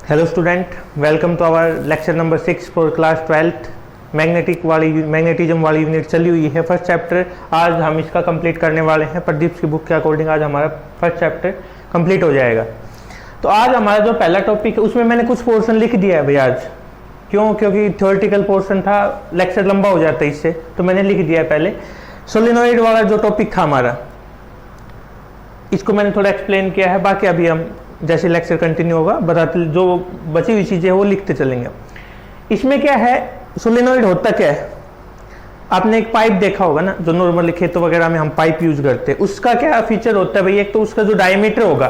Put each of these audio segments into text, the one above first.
Hello student, welcome to our lecture number 6 for class 12th। Magnetism वाली unit चली हुई है। फर्स्ट चैप्टर आज हम इसका कंप्लीट करने वाले हैं। प्रदीप की बुक के अकॉर्डिंग आज हमारा फर्स्ट चैप्टर कंप्लीट हो जाएगा। तो आज हमारा जो पहला टॉपिक है उसमें मैंने कुछ पोर्शन लिख दिया है भाई आज। क्यों? क्योंकि थ्योरेटिकल पोर्शन था, लेक्चर लंबा हो जाता है इससे, तो मैंने लिख दिया है पहले। सोलेनॉइड वाला जो टॉपिक था हमारा, इसको मैंने थोड़ा एक्सप्लेन किया है। बाकी अभी हम जैसे लेक्चर कंटिन्यू होगा बताते, जो बची हुई चीज़ें वो लिखते चलेंगे। इसमें क्या है, सोलेनॉइड होता क्या है? आपने एक पाइप देखा होगा ना, जो नॉर्मली खेतों वगैरह में हम पाइप यूज करते हैं। उसका क्या फीचर होता है भाई? एक तो उसका जो डायमीटर होगा,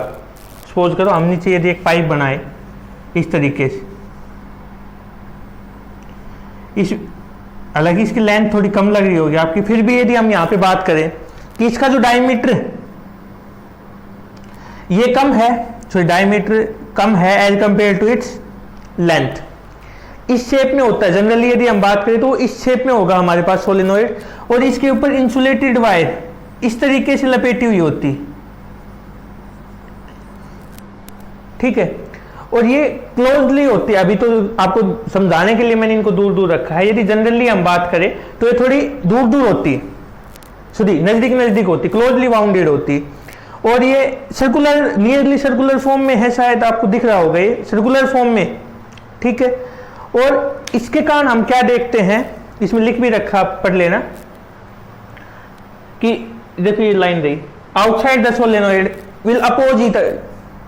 सपोज करो हम नीचे यदि एक पाइप बनाए इस तरीके से, हालांकि इसकी लेंथ थोड़ी कम लग रही होगी आपकी, फिर भी यदि हम यहाँ पे बात करें कि इसका जो डायमीटर ये कम है, सो डायमीटर कम है as compare to its length. इस शेप में होता है जनरली, यदि हम बात करें तो इस शेप में होगा हमारे पास सोलेनॉइड, और इसके ऊपर इंसुलेटेड वायर इस तरीके से लपेटी हुई होती, ठीक है। और ये क्लोजली होती है। अभी तो आपको समझाने के लिए मैंने इनको दूर दूर रखा है। यदि जनरली हम बात करें तो ये थोड़ी दूर दूर होती, सॉरी नजदीक नजदीक होती, क्लोजली बाउंडेड होती। और ये सर्कुलर, नियरली सर्कुलर फॉर्म में है, शायद आपको दिख रहा होगा ये सर्कुलर फॉर्म में, ठीक है। और इसके कारण हम क्या देखते हैं, इसमें लिख भी रखा, पढ़ लेना कि देखो ये लाइन रही, outside the solenoid will oppose each,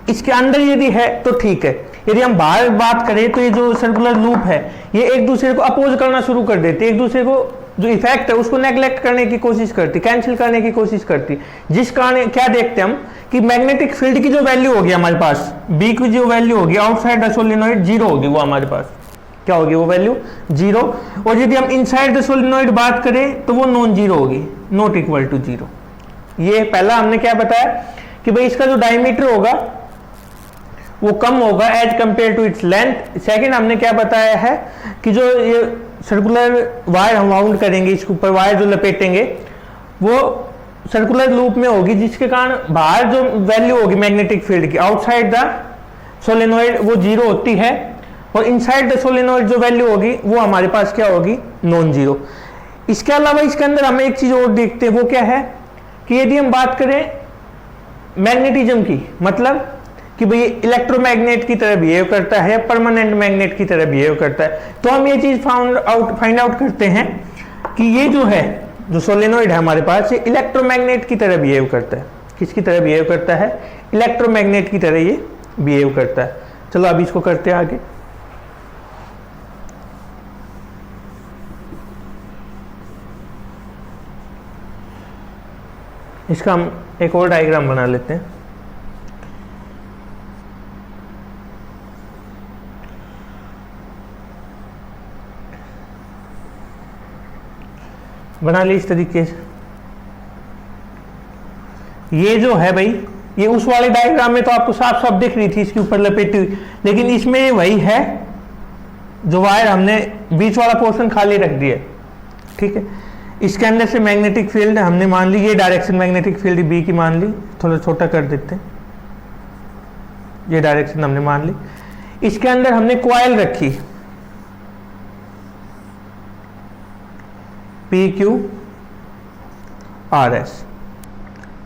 इसके अंदर यदि है तो ठीक है। यदि हम बाहर बात करें तो ये जो सर्कुलर लूप है ये एक दूसरे को अपोज करना शुरू कर देते, एक दूसरे को जो इफेक्ट है उसको नेग्लेक्ट करने की कोशिश करती, कैंसिल करने की कोशिश करती। जिस कारण क्या देखते हैं हम कि मैग्नेटिक फील्ड की जो वैल्यू होगी हमारे पास, बी की जो वैल्यू होगी आउटसाइड द सोलेनॉइड जीरो होगी, वो हमारे पास क्या होगी, वो वैल्यू जीरो। और यदि हम इनसाइड द सोलेनॉइड बात करें तो वो नॉन जीरो होगी, नॉट इक्वल टू जीरो। ये पहला हमने क्या बताया कि भाई इसका जो डायमीटर होगा वो कम होगा as compare to its length. Second हमने क्या बताया है कि जो ये सर्कुलर वायर हम वाउंड करेंगे, इसके ऊपर वायर जो लपेटेंगे वो सर्कुलर लूप में होगी, जिसके कारण बाहर जो वैल्यू होगी मैग्नेटिक फील्ड की आउटसाइड द सोलेनॉइड वो जीरो होती है, और इनसाइड द सोलेनॉइड जो वैल्यू होगी वो हमारे पास क्या होगी, नॉन जीरो। इसके अलावा इसके अंदर हमें एक चीज और देखते हैं, वो क्या है कि यदि हम बात करें मैग्नेटिज्म की, मतलब कि भाई इलेक्ट्रोमैग्नेट की तरह बिहेव करता है, परमानेंट मैग्नेट की तरह बिहेव करता है, तो हम ये चीज फाइंड आउट करते हैं कि ये जो है, जो सोलेनॉइड है हमारे पास, ये इलेक्ट्रोमैग्नेट की तरह बिहेव करता है। किसकी तरह बिहेव करता है? इलेक्ट्रोमैग्नेट की तरह ये बिहेव करता है। चलो अभी इसको करते हैं आगे। इसका हम एक और डायग्राम बना लेते हैं। बना ली इस तरीके से। ये जो है भाई, ये उस वाले डायग्राम में तो आपको साफ साफ दिख रही थी इसके ऊपर लपेटी हुई, लेकिन इसमें वही है, जो वायर हमने बीच वाला पोर्शन खाली रख दिया, ठीक है। इसके अंदर से मैग्नेटिक फील्ड हमने मान ली, ये डायरेक्शन मैग्नेटिक फील्ड बी की मान ली, थोड़ा छोटा कर देते हैं, ये डायरेक्शन हमने मान ली। इसके अंदर हमने कॉइल रखी पी क्यू आर एस,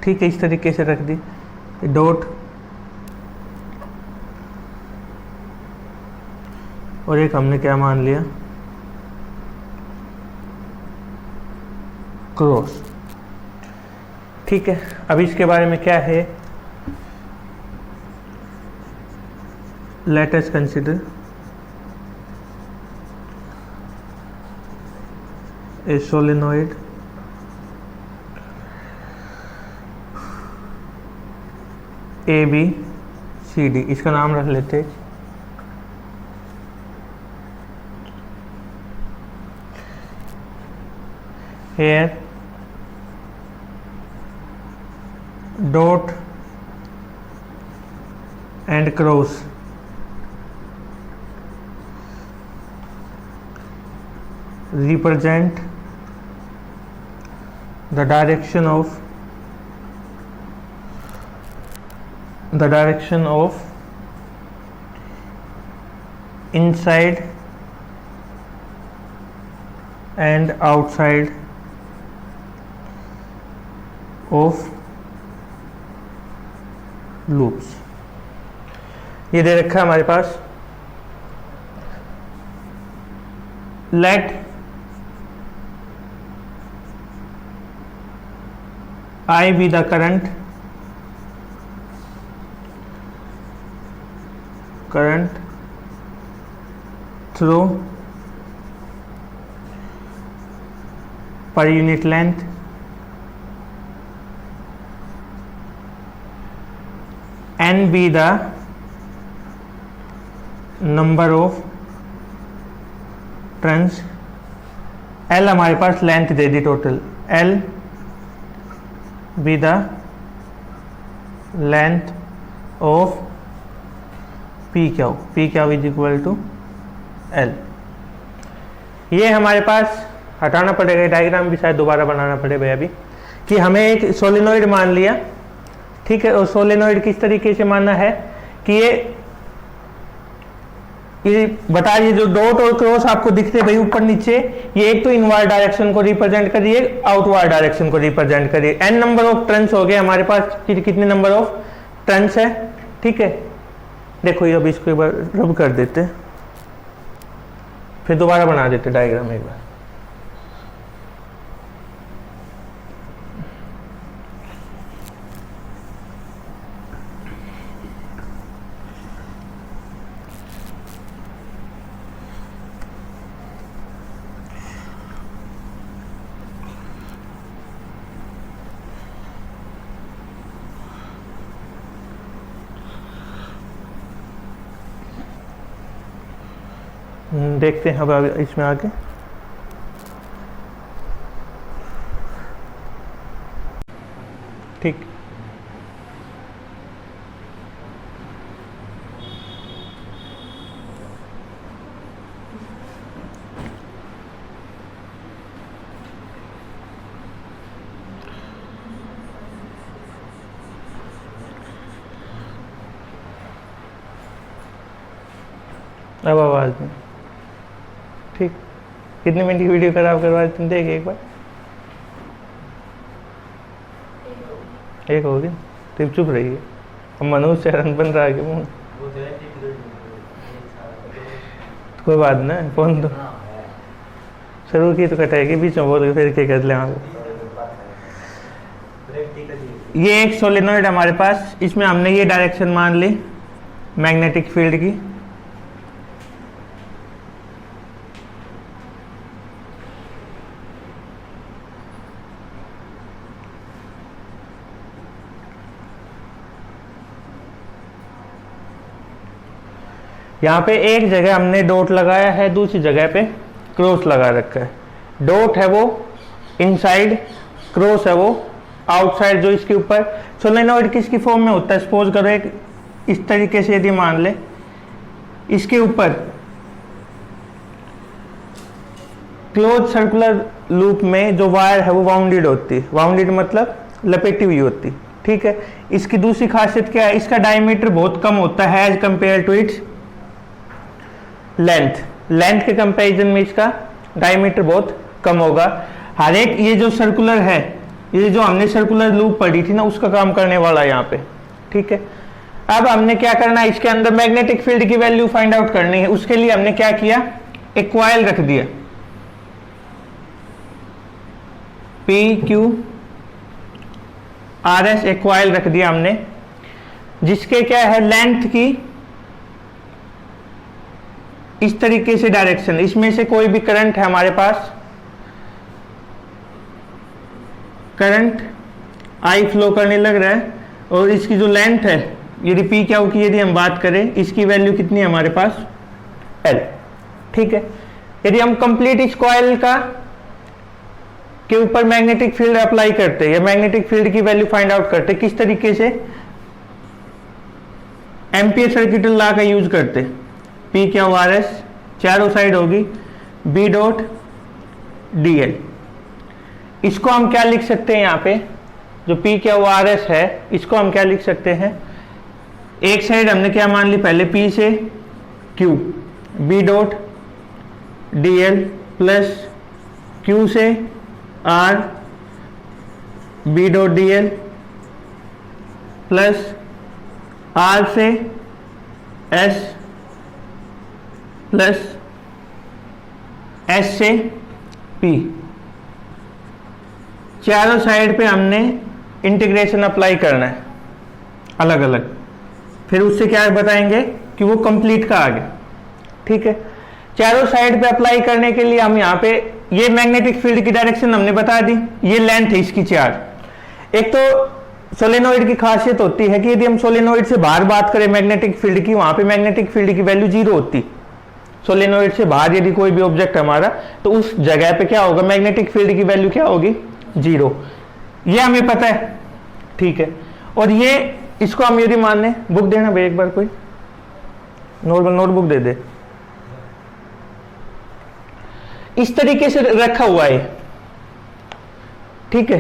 ठीक है, इस तरीके से रख दी डॉट, और एक हमने क्या मान लिया, क्रॉस, ठीक है। अब इसके बारे में क्या है, let us consider a solenoid A B C D, इसका नाम रख लेते हैं here dot and cross represent the direction of inside and outside of loops। ये दे रखा है हमारे पास। let I be the current through per unit length n be the number of turns। L हमारे पास लेंथ दे दी total, L be the length of P Q is equal to L। ये हमारे पास हटाना पड़ेगा, डायग्राम भी शायद दोबारा बनाना पड़ेगा अभी, कि हमें एक सोलेनोइड मान लिया, ठीक है। और सोलेनोइड किस तरीके से मानना है कि ये बताइए जो डॉट और क्रॉस आपको दिखते हैं भाई ऊपर नीचे, ये एक तो इनवर्ड डायरेक्शन को रिप्रेजेंट करिए, आउटवर्ड डायरेक्शन को रिप्रेजेंट करिए। n नंबर ऑफ टर्न्स हो गए हमारे पास, कितने नंबर ऑफ टर्न्स है, ठीक है। देखो ये अब इसको एक बार रब कर देते, फिर दोबारा बना देते डायग्राम एक बार। देखते हैं अब इसमें आगे। ठीक, अब आवाज में ठीक। कितने मिनट की वीडियो खराब करवा तुम देख एक बार, एक होगी तो चुप रही है। अब मनोज चरण बन रहा है मुँह, कोई बात ना, फोन तो शुरू की तो कटाएगी, बीच में बोल के फिर क्या कर ले। ये एक सोलेनोइड हमारे पास, इसमें हमने ये डायरेक्शन मान ली मैग्नेटिक फील्ड की। यहाँ पे एक जगह हमने डॉट लगाया है, दूसरी जगह पे क्रॉस लगा रखा है। डॉट है वो इनसाइड, क्रॉस है वो आउटसाइड, जो इसके ऊपर सोलेनोइड किसकी फॉर्म में होता है। सपोज करो एक इस तरीके से यदि मान ले, इसके ऊपर क्लोज सर्कुलर लूप में जो वायर है वो वाउंडेड होती है, वाउंडेड मतलब लपेटी हुई होती, ठीक है। इसकी दूसरी खासियत क्या है, इसका डायमीटर बहुत कम होता है as compare to its length के कंपैरिजन में इसका डायमीटर बहुत कम होगा। हर एक ये जो सर्कुलर है, ये जो हमने सर्कुलर लूप पढ़ी थी ना, उसका काम करने वाला है यहाँ पे, ठीक है। अब हमने क्या करना है, इसके अंदर मैग्नेटिक फील्ड की वैल्यू फाइंड आउट करनी है। उसके लिए हमने क्या किया, एक कॉइल रख दिया, PQRS एक कॉइल रख दिया हमने, जिसके क्या है लेंथ की इस तरीके से डायरेक्शन, इसमें से कोई भी करंट है हमारे पास, करंट I फ्लो करने लग रहा है, और इसकी जो लेंथ है यदि P Q की यदि हम बात करें, इसकी वैल्यू कितनी है हमारे पास L, ठीक है। यदि हम कंप्लीट इस कॉइल का के ऊपर मैग्नेटिक फील्ड अप्लाई करते या मैग्नेटिक फील्ड की वैल्यू फाइंड आउट करते, किस तरीके से, एम्पियर सर्किट लॉ का यूज करते। PQRS चारों साइड होगी B डॉट DL। इसको हम क्या लिख सकते हैं, यहाँ पे जो PQRS है इसको हम क्या लिख सकते हैं, एक साइड हमने क्या मान ली पहले P से Q, B dot D L plus Q से R B dot D L plus R से एस प्लस एस से पी। चारों साइड पे हमने इंटीग्रेशन अप्लाई करना है अलग अलग, फिर उससे क्या बताएंगे कि वो कंप्लीट का आ गया। ठीक है, चारों साइड पे अप्लाई करने के लिए हम यहाँ पे ये मैग्नेटिक फील्ड की डायरेक्शन हमने बता दी, ये लेंथ है इसकी 4। एक तो सोलेनोइड की खासियत होती है कि यदि हम सोलेनोइड से बाहर बात करें मैग्नेटिक फील्ड की, वहां पे मैग्नेटिक फील्ड की वैल्यू 0 होती। सोलेनोइड से बाहर यदि कोई भी ऑब्जेक्ट हमारा, तो उस जगह पे क्या होगा, मैग्नेटिक फील्ड की वैल्यू क्या होगी, 0। ये हमें पता है। ठीक है, और ये इसको हम यदि मान लें, बुक देना भाई एक बार, कोई नोटबुक दे दे। इस तरीके से रखा हुआ है। ठीक है,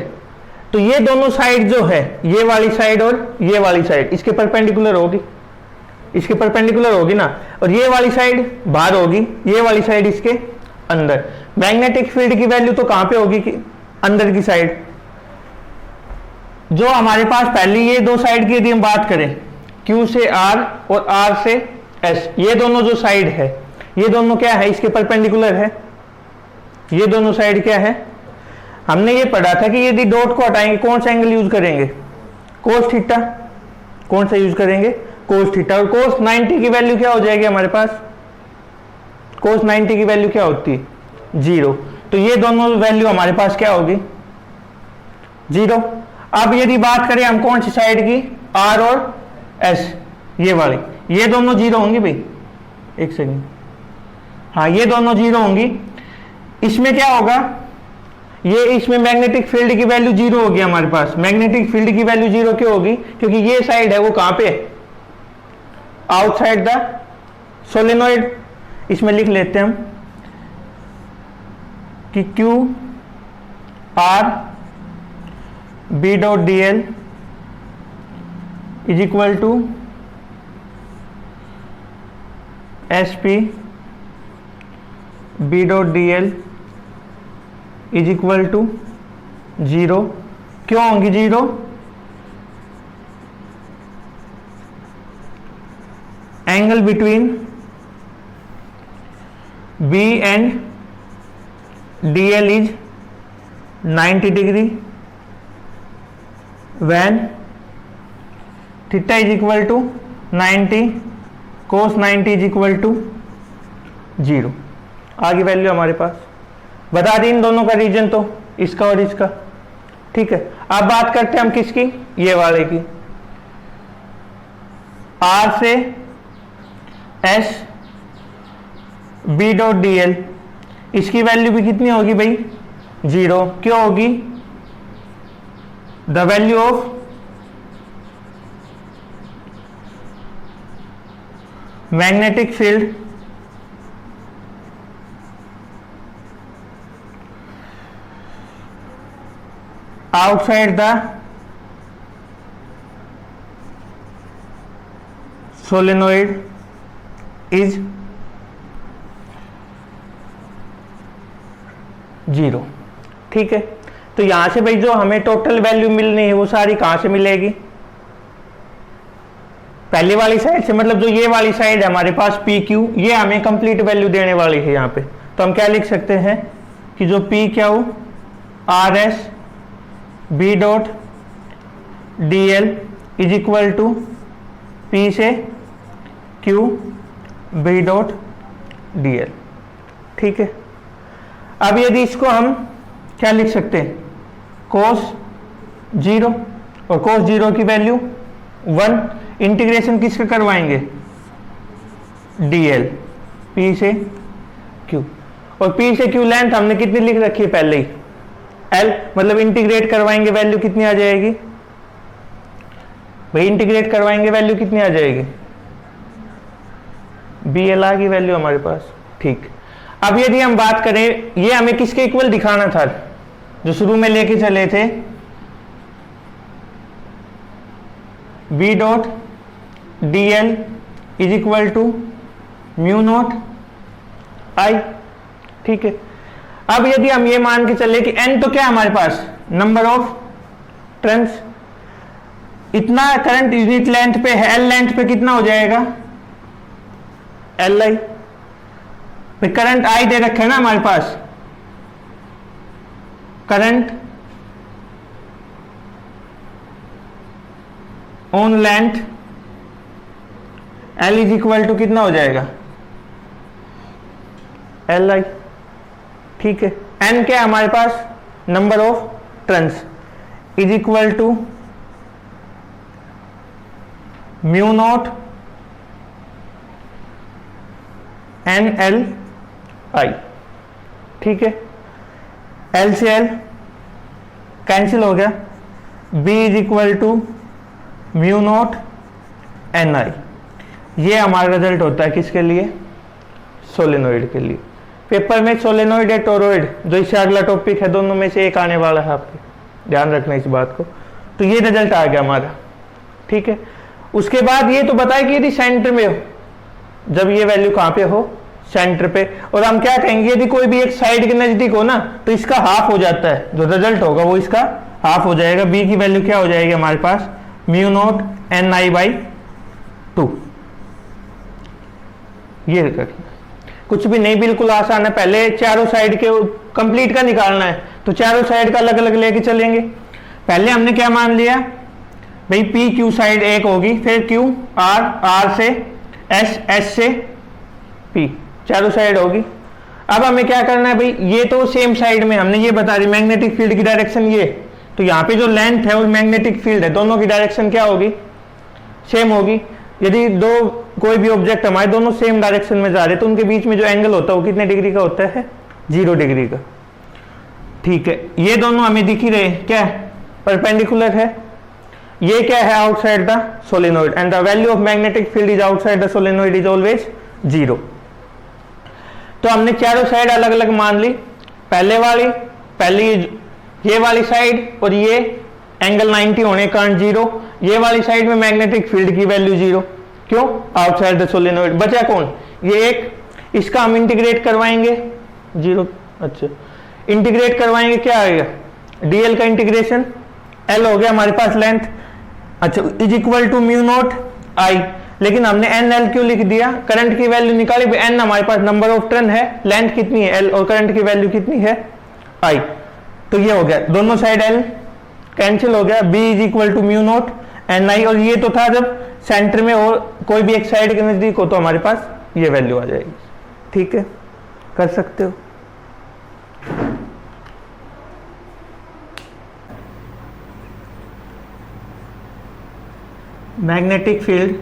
तो ये दोनों साइड जो है, ये वाली साइड और ये वाली साइड इसके परपेंडिकुलर होगी, इसके परपेंडिकुलर होगी ना, और ये वाली साइड बाहर होगी, ये वाली साइड इसके अंदर। मैग्नेटिक फील्ड की वैल्यू तो कहां पे होगी, कि अंदर की साइड। जो हमारे पास पहले ये दो साइड की यदि हम बात करें, Q से R और R से S, ये दोनों जो साइड है, ये दोनों क्या है, इसके परपेंडिकुलर है। ये दोनों साइड क्या है, हमने ये पढ़ा था कि यदि डॉट को हटाएंगे कौन सा एंगल यूज करेंगे, कोस थीटा। कौन सा यूज करेंगे, कोस थीटा। और कोस 90 की वैल्यू क्या हो जाएगी हमारे पास, कोस 90 की वैल्यू क्या होती है, 0। तो ये दोनों वैल्यू हमारे पास क्या होगी, 0। अब यदि बात करें हम कौन सी साइड की, R और S, ये वाली, ये दोनों 0 होंगी भाई, एक सेकंड, हाँ ये दोनों 0 होंगी। इसमें क्या होगा, ये इसमें मैग्नेटिक फील्ड की वैल्यू 0 होगी हमारे पास। मैग्नेटिक फील्ड की वैल्यू 0 क्यों होगी, क्योंकि ये साइड है वो कहां पे, आउटसाइड द सोलेनोइड। इसमें लिख लेते हैं हम कि Q R B dot D L is equal to S P B dot D L is equal to 0। क्यों होंगी 0, angle between B and DL is 90 degree when theta is equal to 90 cos 90 is equal to 0। आगे value हमारे पास बता दी इन दोनों का reason, तो इसका और इसका। ठीक है, अब बात करते हैं हम किसकी, ये वाले की। R से S B dot D L, इसकी वैल्यू भी कितनी होगी भाई, 0। क्यों होगी, the value of magnetic field outside the solenoid is 0। ठीक है, तो यहां से भाई जो हमें टोटल वैल्यू मिलनी है वो सारी कहां से मिलेगी, पहले वाली साइड से, मतलब जो ये वाली साइड है हमारे पास पी क्यू, ये हमें कंप्लीट वैल्यू देने वाली है यहाँ पे। तो हम क्या लिख सकते हैं कि जो P Q R S B dot D L is equal to P से Q B dot D L. ठीक है, अब यदि इसको हम क्या लिख सकते हैं, कोस 0, और कोस 0 की वैल्यू 1। इंटीग्रेशन किसका करवाएंगे, dl, p से q, और p से q लेंथ हमने कितनी लिख रखी है पहले ही, l, मतलब इंटीग्रेट करवाएंगे वैल्यू कितनी आ जाएगी भाई, इंटीग्रेट करवाएंगे वैल्यू कितनी आ जाएगी, bl आ गई वैल्यू हमारे पास। ठीक, अब यदि हम बात करें, ये हमें किसके इक्वल दिखाना था, जो शुरू में लेके चले थे, b dot D L is equal to mu naught I, ठीक है। अब यदि हम ये मान के चले कि n तो क्या है हमारे पास, नंबर ऑफ टर्न्स, इतना करंट यूनिट लेंथ पे है, L लेंथ पे कितना हो जाएगा एल आई, करंट I दे रखे है ना हमारे पास, current on length L is equal to कितना हो जाएगा एल आई, ठीक है। n क्या है हमारे पास, number of turns, is equal to mu naught N L I, ठीक है। L से L कैंसिल हो गया, B is equal to mu naught N I. ये हमारा रिजल्ट होता है किसके लिए, सोलेनोइड के लिए। पेपर में सोलेनोइड या टोरॉइड, जो इससे अगला टॉपिक है, दोनों में से एक आने वाला है, आपके ध्यान रखना इस बात को। तो ये रिजल्ट आ गया हमारा, ठीक है। उसके बाद ये तो बताया कि यदि सेंटर में हो, जब ये वैल्यू कहां पे हो, सेंटर पे, और हम क्या कहेंगे यदि कोई भी एक साइड के नजदीक हो ना, तो इसका हाफ हो जाता है, जो रिजल्ट होगा वो इसका हाफ हो जाएगा। बी की वैल्यू क्या हो जाएगी हमारे पास, mu naught N I by 2। ये रखना, कुछ भी नहीं, बिल्कुल आसान है। पहले चारों साइड के कंप्लीट का निकालना है, तो चारों साइड का अलग अलग लेके चलेंगे। पहले हमने क्या मान लिया भाई, पी क्यू साइड एक होगी, फिर क्यू आर, आर से एस, एस से पी, चारों साइड होगी। अब हमें क्या करना है भाई, ये तो सेम साइड में, हमने ये बता दी मैग्नेटिक फील्ड की डायरेक्शन ये, तो यहाँ पे जो लेंथ है और मैग्नेटिक फील्ड है, दोनों की डायरेक्शन क्या होगी, सेम होगी। यदि कोई भी ऑब्जेक्ट हमारे दोनों सेम डायरेक्शन में जा रहे, तो उनके बीच में जो एंगल होता है वो कितने डिग्री का होता है, 0 डिग्री का, ठीक है। ये दोनों हमें दिख ही रहे, क्या परपेंडिकुलर है। ये क्या है, outside the solenoid, and the value of magnetic field is outside the solenoid is always 0। तो हमने चारों साइड अलग अलग मान ली, पहली ये वाली साइड और ये एंगल 90 होने के कारण 0, ये वाली साइड में मैग्नेटिक फील्ड की वैल्यू 0, क्यों, आउटसाइड द सोलेनोइड। बचा कौन, ये एक, इसका हम इंटीग्रेट करवाएंगे 0, अच्छा इंटीग्रेट करवाएंगे, क्या आएगा, डीएल का इंटीग्रेशन, एल हो गया हमारे पास लेंथ, अच्छा is equal to mu naught I. लेकिन हमने एन एल क्यों लिख दिया, करंट की वैल्यू निकाली, एन हमारे पास नंबर ऑफ टर्न है, लेंथ कितनी है एल, और करंट की वैल्यू कितनी है आई। तो ये हो गया, दोनों साइड एल कैंसिल हो गया, B is equal to mu naught N I. और ये तो था जब सेंटर में और कोई भी एक साइड के नजदीक हो, तो हमारे पास ये वैल्यू आ जाएगी, ठीक है, कर सकते हो। Magnetic field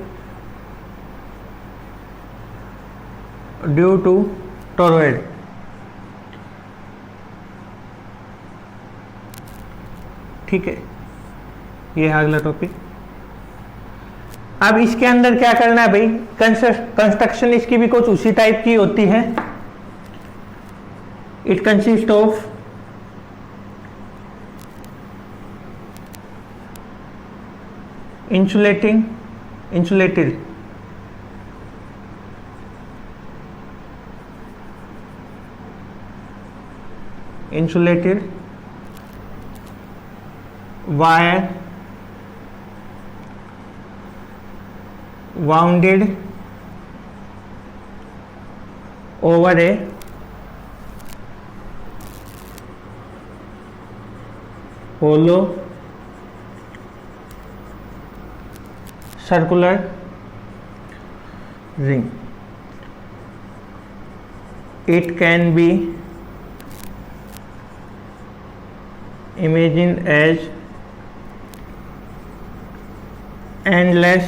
due to toroid, ठीक है, ये है अगला टॉपिक। अब इसके अंदर क्या करना है भाई, कंस्ट्रक्शन इसकी भी कुछ उसी टाइप की होती है। It consist of insulated wire wounded over a hollow circular ring. It can be imagined as endless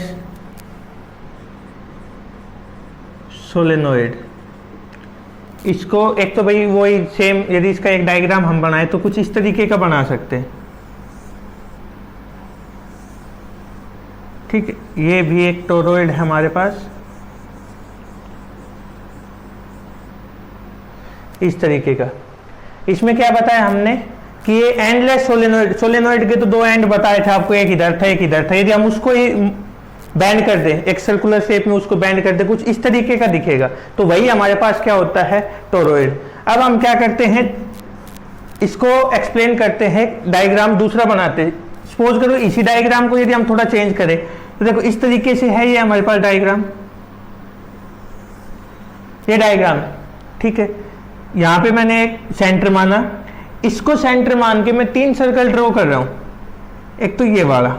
solenoid. इसको एक तो भाई वही सेम, यदि इसका एक डायग्राम हम बनाए तो कुछ इस तरीके का बना सकते हैं, ठीक है। ये भी एक टोरॉइड है हमारे पास, इस तरीके का। इसमें क्या बताया हमने कि ये एंडलेस सोलेनोइड, सोलेनोइड के तो दो एंड बताए थे आपको, एक इधर था एक इधर था। यदि हम उसको ही बैंड कर दे, एक सर्कुलर शेप में उसको बैंड कर दे, कुछ इस तरीके का दिखेगा, तो वही हमारे पास क्या होता है, टोरॉइड। अब हम क्या करते हैं, इसको एक्सप्लेन करते हैं, डायग्राम दूसरा बनाते हैं। सपोज करो इसी डायग्राम को यदि हम थोड़ा चेंज करें, तो देखो इस तरीके से है ये हमारे पास डायग्राम, ये डायग्राम, ठीक है। यहां पे मैंने एक सेंटर माना, इसको सेंटर मान के मैं 3 सर्कल ड्रॉ कर रहा हूं। एक तो ये वाला,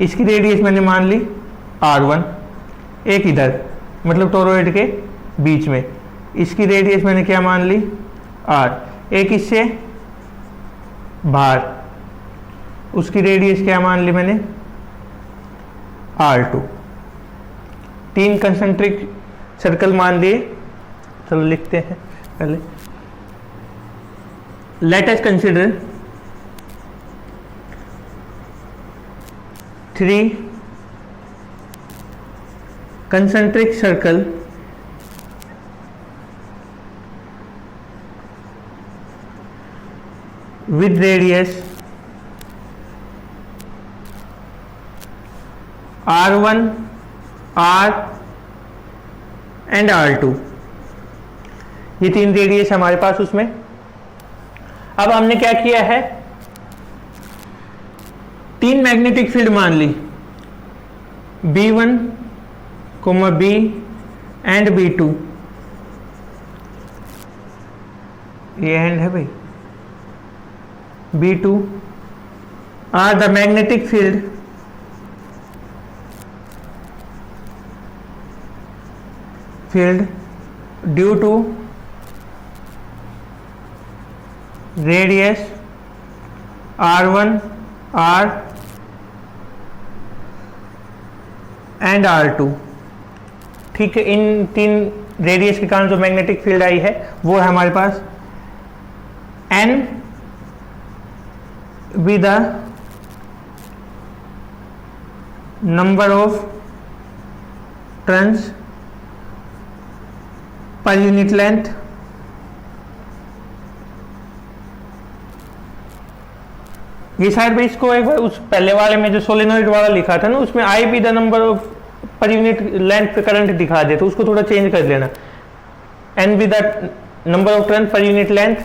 इसकी रेडियस मैंने मान ली R1, एक इधर मतलब टोरॉइड के बीच में, इसकी रेडियस मैंने क्या मान ली R, एक इससे बाहर, उसकी रेडियस क्या मान ली मैंने R2। 3 कंसेंट्रिक सर्कल मान लिए। चलो लिखते हैं पहले, let us consider 3 concentric circle with radius R1, R and R2, ये 3 रेडियस हमारे पास उसमें। अब हमने क्या किया है, 3 मैग्नेटिक फील्ड मान ली, B1, B एंड B2, ये एंड है भाई, B2 are the magnetic field due to radius R1, R and R2, ठीक है। इन 3 रेडियस के कारण जो मैग्नेटिक फील्ड आई है वो है हमारे पास N with the number of turns per unit length, ये शायद भाई इसको एक बार उस पहले वाले में जो सोलेनोइड वाला लिखा था ना, उसमें I be the number of per unit length पे करंट दिखा दे, तो उसको थोड़ा चेंज कर लेना, N be the number of turn per unit length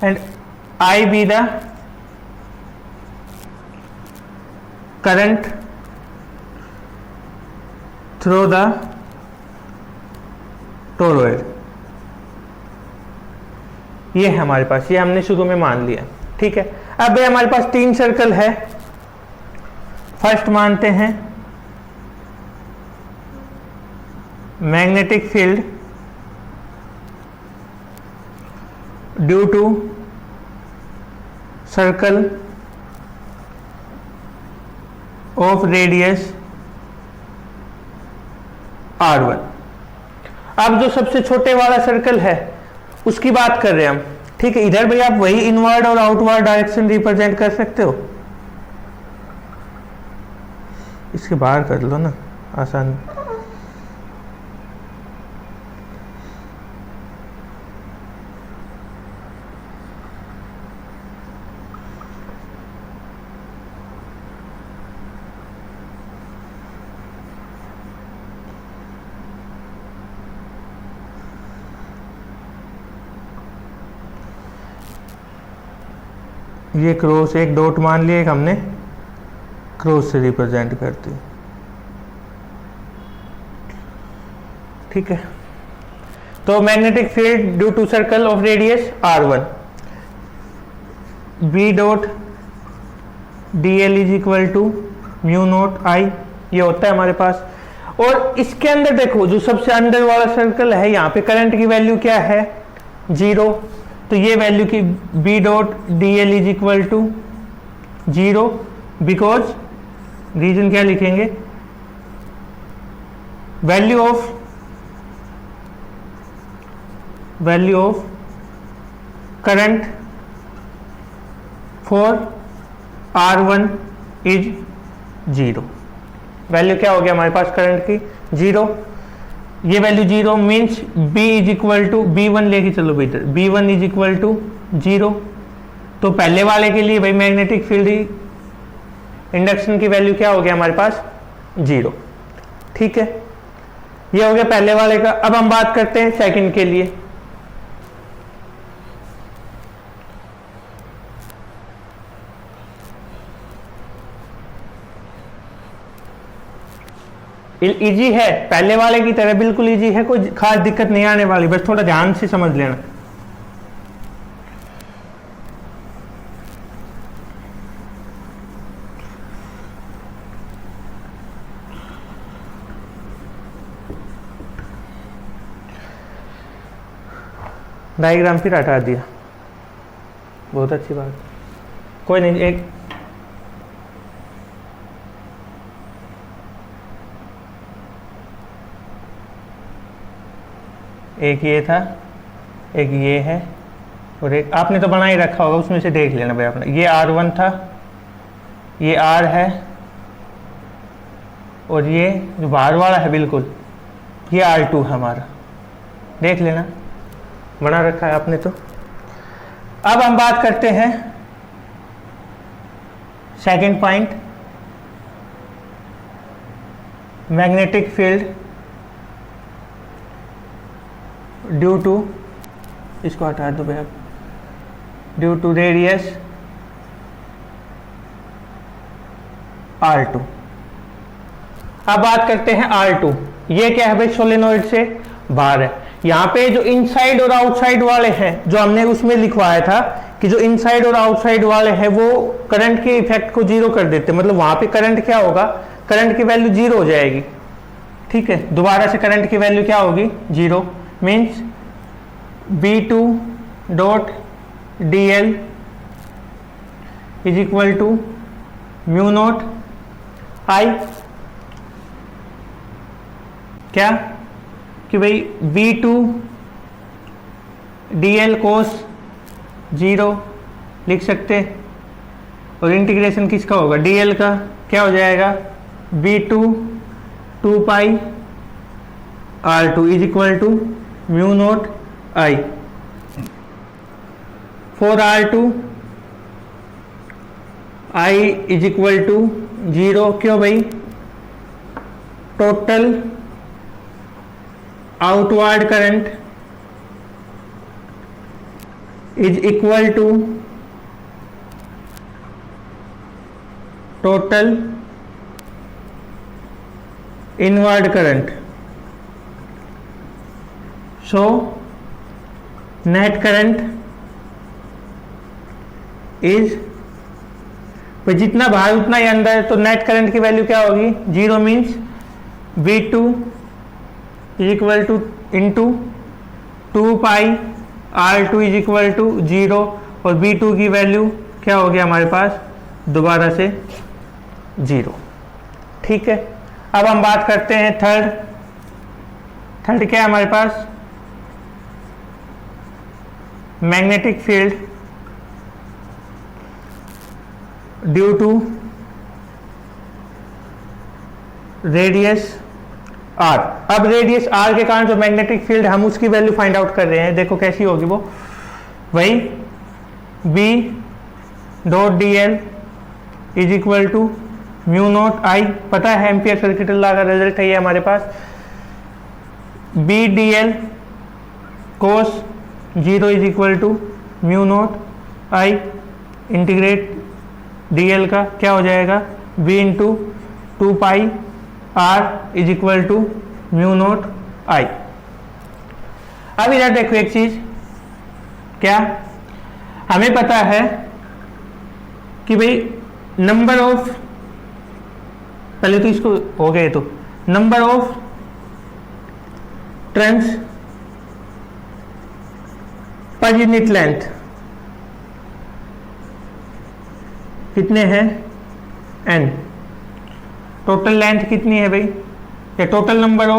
and I be the current through the toroid. ये है हमारे पास, ये हमने शुरू में मान लिया, ठीक है। अब हमारे पास 3 सर्कल है। फर्स्ट मानते हैं magnetic field due to circle of radius R1। अब जो सबसे छोटे वाला सर्कल है उसकी बात कर रहे हैं हम, ठीक है। इधर भाई आप वही इनवर्ड और आउटवर्ड डायरेक्शन रिप्रेजेंट कर सकते हो, इसके बाहर कर लो ना, आसान। ये क्रॉस एक डॉट मान लिया, एक हमने क्रॉस से रिप्रेजेंट करते हैं, ठीक है। तो magnetic field due to circle of radius R1, B dot DL is equal to mu naught I, ये होता है हमारे पास। और इसके अंदर देखो जो सबसे अंदर वाला सर्कल है, यहाँ पे करंट की वैल्यू क्या है 0, तो ये वैल्यू की B dot DL is equal to 0, because reason क्या लिखेंगे, value of current for R1 is 0। Value क्या हो गया हमारे पास करंट की 0, ये value 0 means B is equal to B1 लेके चलो better, B1 is equal to 0। तो पहले वाले के लिए भाई मैग्नेटिक फील्ड इंडक्शन की वैल्यू क्या हो गया हमारे पास 0। ठीक है, ये हो गया पहले वाले का। अब हम बात करते हैं सेकंड के लिए। इजी है, पहले वाले की तरह बिल्कुल इजी है, कोई खास दिक्कत नहीं आने वाली, बस थोड़ा ध्यान से समझ लेना। डायग्राम फिर हटा दिया, बहुत अच्छी बात, कोई नहीं। एक ये था, एक ये है, और एक आपने तो बना ही रखा होगा, उसमें से देख लेना भाई अपना। ये R1 था, ये R है, और ये जो बाहर वाला है बिल्कुल, ये R2 है हमारा, देख लेना, बना रखा है आपने तो। अब हम बात करते हैं second point, magnetic field due to, इसको हटा दो भैया, ड्यू टू रेडियस R2। अब बात करते हैं R2, ये क्या है भाई, सोलेनोइड से बाहर है। यहाँ पे जो इनसाइड और आउटसाइड वाले हैं, जो हमने उसमें लिखवाया था कि जो इनसाइड और आउटसाइड वाले हैं वो करंट के इफेक्ट को जीरो कर देते, मतलब वहां पे करंट क्या होगा, करंट की वैल्यू जीरो हो जाएगी। ठीक है, दोबारा से करंट की वैल्यू क्या होगी, zero, means B2 dot DL is equal to mu naught I, क्या कि भाई V2 DL कोस 0 लिख सकते, और इंटीग्रेशन किसका होगा, DL का, क्या हो जाएगा, V2 2 pi R2 is equal to mu naught I। For R2 I is equal to 0, क्यों भाई, total outward current is equal to total inward current, so net current is, जितना बाहर उतना ही अंदर, तो नेट करंट की वैल्यू क्या होगी, 0, means V2 is equal to into 2 pi R2 is equal to 0, और V2 की वैल्यू क्या हो गया हमारे पास, दोबारा से 0। ठीक है, अब हम बात करते हैं थर्ड क्या है हमारे पास, magnetic field due to radius R। अब रेडियस R के कारण जो मैग्नेटिक फील्ड, हम उसकी वैल्यू फाइंड आउट कर रहे हैं, देखो कैसी होगी वो, वही B dot DL is equal to mu naught I, पता है एम्पियर सर्किट लॉ का रिजल्ट है ये हमारे पास, B DL cos 0 is equal to mu naught I, integrate DL का क्या हो जाएगा, B into 2 pi R is equal to mu naught I। अब इधर देखो एक चीज, क्या हमें पता है कि भाई नंबर ऑफ, पहले तो इसको हो गए, तो number of turns per unit length कितने हैं, n, टोटल लेंथ कितनी है भाई, या total number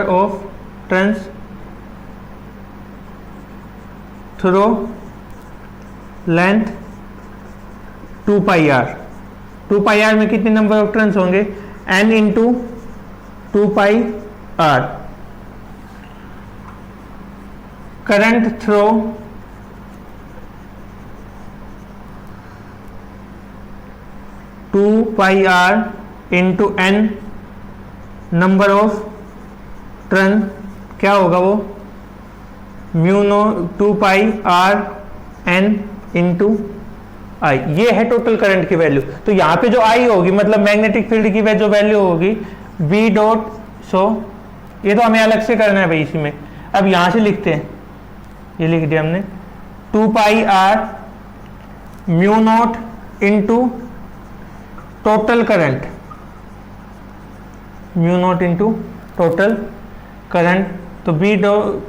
of turns through length 2 pi R। 2 pi R में कितने नंबर ऑफ टर्न्स होंगे, n into 2 pi R। Current through 2πr into n number of turn, क्या होगा वो, mu naught 2πr n into आई। ये है टोटल करंट की वैल्यू। तो यहाँ पे जो आई होगी मतलब मैग्नेटिक फील्ड की जो वैल्यू होगी v डॉट, सो ये तो हमें अलग से करना है भाई इसी में। अब यहाँ से लिखते हैं, ये लिख दिया हमने 2πr mu naught into total current, mu naught into total current. तो बी डो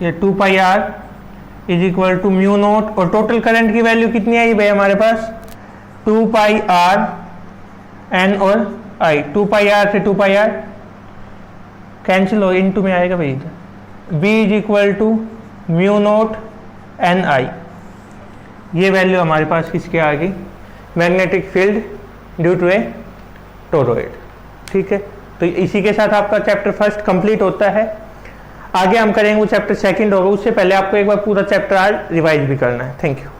ये 2πr is equal to mu naught, और टोटल करंट की वैल्यू कितनी आई भाई हमारे पास, 2πr n और i। 2πr से 2πr कैंसिल हो, इनटू में आएगा भाई, b is equal to mu naught N I. ये वैल्यू हमारे पास किसके आ गई, magnetic field due to a toroid. ठीक है, तो इसी के साथ आपका चैप्टर फर्स्ट कंप्लीट होता है। आगे हम करेंगे वो चैप्टर सेकंड होगा, उससे पहले आपको एक बार पूरा चैप्टर आज रिवाइज भी करना है। Thank you.